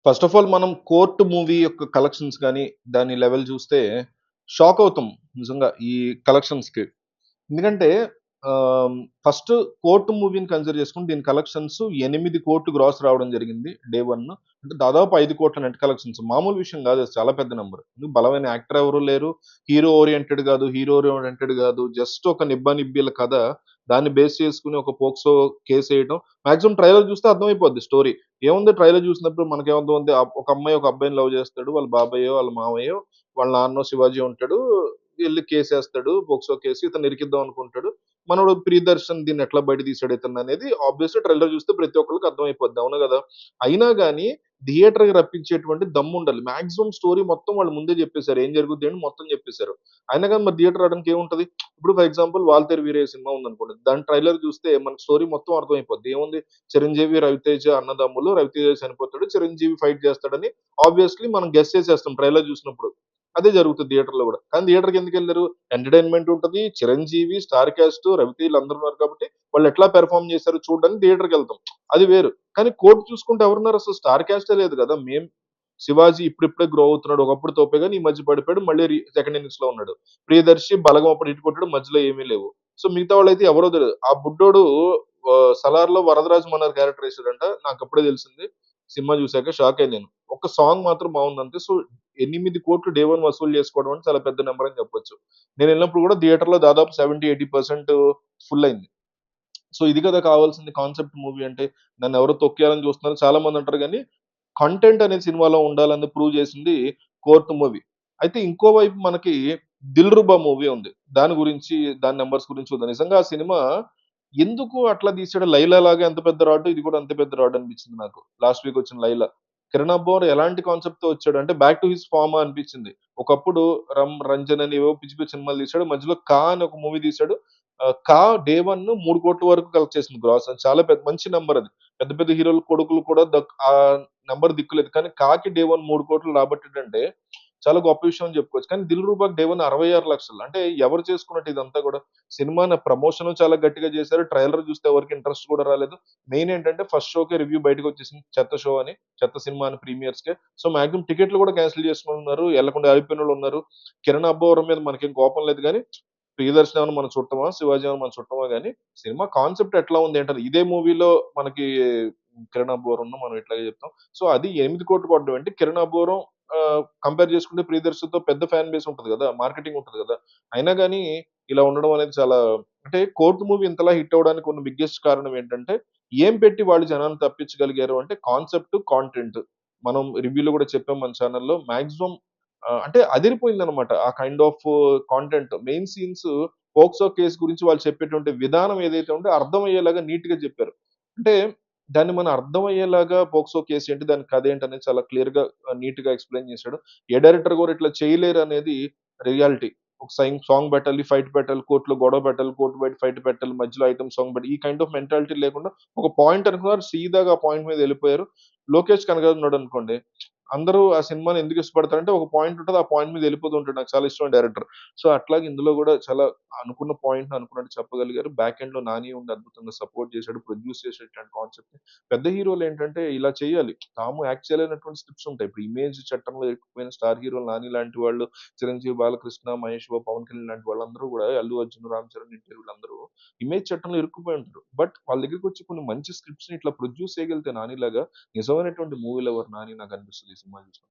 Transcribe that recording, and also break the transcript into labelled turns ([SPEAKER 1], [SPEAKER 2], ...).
[SPEAKER 1] First of all మనం 'court' movie యొక్క collections గాని, దాని లెవెల్ చూస్తే షాక్ అవుతాం నిజంగా ఈ కలెక్షన్స్‌కి. ఎందుకంటే ఆహ్, ఫస్ట్ 'కోర్ట్' మూవీని కన్సిడర్ చేసుకుంటే దీని కలెక్షన్స్ 8,00,00,00,000 గ్రాస్ రావడం జరిగింది డే 1. అంటే దాదాపు 5,00,00,000 నెట్ కలెక్షన్స్. మామూలు విషయం కాదు అది చాలా పెద్ద నంబర్. బలమైన యాక్టర్ ఎవరు లేరు. హీరో ఓరియెంటెడ్ కాదు, హీరో ఓరియెంటెడ్ కాదు. జస్ట్ ఒక నిబ్బా నిబ్బీల కథ. దాన్ని బేస్ చేసుకొని ఒక పోక్సో కేసేయటం. మాక్సిమం ట్రైలర్ చూస్తే అర్థమైపోద్ది స్టోరీ. ఏముంది ట్రైలర్ చూసినప్పుడు మనకేమర్థమవుద్ది ఒక అమ్మాయి ఒక అబ్బాయిని లవ్ చేస్తాడు. వాళ్ళ బాబాయో, వాళ్ళ మామయ్యో, వాళ్ళ నాన్నో శివాజీ ఉంటాడు. ఎళ్లి కేసేస్తాడు. POCSO case. ఇతన్ని ఇరికిద్దాం అనుకుంటాడు. మనోడు ప్రియదర్శన్ దీన్ని ఎట్లా బయట తీసాడు ఇతన్ననేది ఆబ్వియస్‌లీ ట్రైలర్ చూస్తే ప్రతి ఒక్కళ్ళకి అర్థమైపోద్ది. అవునా గదా! అయినా గాని థియేటర్‌కి రప్పించేటువంటి దమ్ముండాలి. మాక్సిమం స్టోరీ మొత్తం వాళ్ళు ముందే చెప్పేసారు. ఏం జరుగుద్ది అని మొత్తం చెప్పేసారు. అయినా గాని మరి థియేటర్ రావడానికి ఏముంటది? ఇప్పుడు for example 'Waltair Veerayya' cinema ఉందనుకోండి. దాని ట్రైలర్ చూస్తే మనకు స్టోరీ మొత్తం అర్థమైపోద్ది. ఏముంది? చిరంజీవి, రవితేజ అన్నదమ్ములు. రవితేజ చనిపోతాడు. చిరంజీవి ఫైట్ చేస్తాడని ఆబ్వియస్‌లీ మనం గెస్ చేసేస్తాం ట్రైలర్ చూసినప్పుడు. అదే జరుగుతది థియేటర్‌లో గూడా. కానీ థియేటర్‌కి ఎందుకెళ్లరు? ఎంటర్‌టైన్‌మెంట్ ఉంటది. చిరంజీవి, స్టార్ కాస్ట్, రవితేజ ఈళ్ళందరూ ఉన్నారు కాబట్టి వాళ్ళు ఎట్లా పెర్ఫార్మ్ చేశారో చూడడానికి థియేటర్‌కెళ్తాం. అది వేరు. కానీ 'కోర్ట్' చూసుకుంటే ఎవరున్నారు అసలు స్టార్ కాస్టే లేదు గదా! శివాజీ ఇప్పుడిప్పుడే గ్రో అవుతున్నాడు. ఒకప్పుడు తోపే గాని ఈ మధ్య పడిపోయాడు. మళ్ళీ సెకండ్ ఇన్నింగ్స్‌లో ఉన్నాడు. ప్రియదర్శి, బలగం అప్పుడు హిట్ కొట్టాడు. మధ్యలో ఏమీ లేవు. సో, మిగతా వాళ్ళైతే ఎవరో తెలీదు. ఆ బుడ్డోడు 'సలార్‌లో' వరదరాజ మన్నర్ క్యారెక్టర్ ఏసాడంట. నాకప్పుడే తెలిసింది. సినిమా చూసాక షాక్ అయ్యాను నేను. ఒక్క సాంగ్ మాత్రం బావుందంతే. సో, 8,00,00,000 డే 1 వసూలు చేసుకోవడం అంటే చాలా పెద్ద నంబర్ అని చెప్పొచ్చు. నేనెళ్ళినప్పుడు కూడా థియేటర్‌లో దాదాపు 70, 80% ఫుల్ అయింది. సో, ఇది కదా కావాల్సింది కాన్సెప్ట్ మూవీ అంటే. నన్నెవరో తొక్కేయాలని చూస్తున్నారు చాలా మందంటారు గానీ, కంటెంట్ అనేది సినిమాలో ఉండాలని ప్రూవ్ చేసింది 'కోర్ట్' మూవీ. అయితే ఇంకో వైపు మనకి 'దిల్‌రుబా' మూవీ ఉంది. దాని నంబర్స్ గురించి చూద్దాం. నిజంగా ఆ సినిమా ఎందుకు అట్లా తీసాడు 'లైలా' లాగా ఎంత పెద్ద రాడ్డు, ఇది కూడా అంతే పెద్ద రాడ్ అనిపించింది నాకు. లాస్ట్ వీక్ వచ్చిన 'లైలా.' కిరణ్ అబ్బోర్ ఎలాంటి కాన్సెప్ట్‌తో వచ్చాడు అంటే బ్యాక్ టు హిస్ ఫార్మా అనిపించింది. ఒకప్పుడు 'రంజన్' అని ఏవో పిచ్చి పిచ్చి సినిమాలు తీసాడు. మధ్యలో 'కా' అని ఒక మూవీ తీసాడు. 'కా' డే 1 3,00,00,000 వరకు కలెక్ట్ చేసింది గ్రాస్. అది చాలా మంచి నంబర్ అది. పెద్ద పెద్ద హీరోల కొడుకులు కూడా నంబర్ దిక్కులేదు. కానీ 'కాకి' డే 1 3,00,00,000 రాబట్టాడంటే చాలా గొప్ప విషయం అని చెప్పుకోవచ్చు. కానీ 'దిల్ రూబా'కి డే 1 66,00,000 అంటే ఎవరు చేసుకున్నట్టు ఇదంతా గూడా. సినిమాని ప్రమోషన్ చాలా గట్టిగా చేశారు. ట్రైలర్ చూస్తే ఎవరికీ ఇంట్రెస్ట్ కూడా రాలేదు. మెయిన్ ఏంటంటే ఫస్ట్ షోకే రివ్యూ బయటకొచ్చేసింది. చెత్త షో అని. చెత్త సినిమా అని ప్రీమియర్స్‌కే. సో, మాక్సిమం టికెట్లు కూడా క్యాన్సెల్ చేసుకున్నారు. ఎళ్ళకుండా ఆగిపోయినోళ్ళున్నారు. 'కిరణ్ అబ్బవరం' మీద మనకేం కోపం లేదు గానీ, 'ప్రియదర్శన్' ఏమన్నా మన చుట్టమా? 'శివాజీ' ఏమన్నా మన చుట్టమా గానీ, సినిమా కాన్సెప్ట్ ఎట్లా ఉంది ఏంటని ఇదే మూవీలో మనకి 'కిరణ్ అబ్బవరంను' మనం ఇట్లాగే చెప్తాం. సో, అది 8,00,00,000 కొట్టడం అంటే 'కిరణ్ అబ్బవరం' కంపేర్ చేసుకుంటే 'ప్రియదర్శన్‌తో' పెద్ద ఫ్యాన్ బేస్ ఉంటది గదా! మార్కెటింగ్ ఉంటది గదా! అయినా గాని ఇలా ఉండడం అనేది చాలా అంటే 'కోర్ట్' మూవీ ఇంతలా హిట్ అవ్వడానికి ఉన్న బిగ్గెస్ట్ కారణం ఏంటంటే, ఏం పెట్టి వాళ్ళు జనాన్ని తప్పించగలిగారు అంటే కాన్సెప్ట్, కాంటెంట్. మనం రివ్యూలో గూడా చెప్పాం మన ఛానెల్‌లో. మాక్సిమం అంటే అదిరిపోయిందనమాట. ఆ kind of content. Main scenes POCSO case గురించి వాళ్ళు చెప్పేటువంటి విధానం ఏదైతే ఉందో అర్థమయ్యేలాగా నీట్‌గా జెప్పారు. అంటే దాన్ని మనం అర్థమయ్యేలాగా పోక్సో కేస్ ఏంటి, దాని కథ ఏంటనేది చాలా క్లియర్‌గా నీట్‌గా ఎక్స్‌ప్లెయిన్ చేశాడు. ఏ డైరెక్టర్ గూడా ఇట్లా చేయలేరనేది రియాలిటీ. ఒక సాంగ్ పెట్టాలి, ఫైట్ పెట్టాలి, కోర్ట్‌లో గొడవ పెట్టాలి, కోర్ట్ బయట ఫైట్ పెట్టాలి, మధ్యలో ఐటెమ్ సాంగ్ ఈ కైండ్ ఆఫ్ మెంటాలిటీ లేకుండా ఒక పాయింట్ అనుకున్నారు. సీదాగా ఆ పాయింట్ మీద ఎళ్ళిపోయారు. లోకేష్ కనగరాజు ఉన్నాడనుకోండి, అందరూ ఆ సినిమాని ఎందుకు ఇష్టపడతారంటే ఒక పాయింట్ ఉంటది. ఆ పాయింట్ మీద ఎళ్ళిపోతూ ఉంటాడు. నాకు చాలా ఇష్టమైన డైరెక్టర్. సో, అట్లాగే ఇందులో గూడా చాలా అనుకున్న పాయింట్‌ని అనుకున్నట్టు చెప్పగలిగారు. బ్యాక్ ఎండ్‌లో 'నాని' ఉండి అద్భుతంగా సపోర్ట్ చేశాడు. ప్రొడ్యూస్ చేసాడు ఇట్లాంటి కాన్సెప్ట్‌ని. పెద్ద హీరోలేంటంటే ఇలా చేయాలి. తాము యాక్ట్ చేయలేనటువంటి స్క్రిప్ట్స్ ఉంటాయి. ఇప్పుడు ఇమేజ్ చట్టంలో ఇరుక్కుపోయిన స్టార్ హీరోలు 'నాని' లాంటి వాళ్ళు, 'చిరంజీవి బాలకృష్ణ', 'మహేష్ బాబు', 'పవన్ కళ్యాణ్' లాంటి వాళ్ళందరూ గూడా 'అల్లు అర్జున్', 'రామ్ చరణ్' ఎన్టీఆర్ వీళ్ళందరూ ఇమేజ్ చట్టంలో ఇరుక్కుపోయి ఉంటారు. బట్ వాళ్ళ దగ్గరికొచ్చి కొన్ని మంచి స్క్రిప్ట్స్‌ని ఇట్లా ప్రొడ్యూస్ చేయగలిగితే 'నాని'లాగా నిజమైనటువంటి మూవీ లవర్ 'నాని' నాకనిపిస్తది ఈ సినిమా చూసినప్పుడు.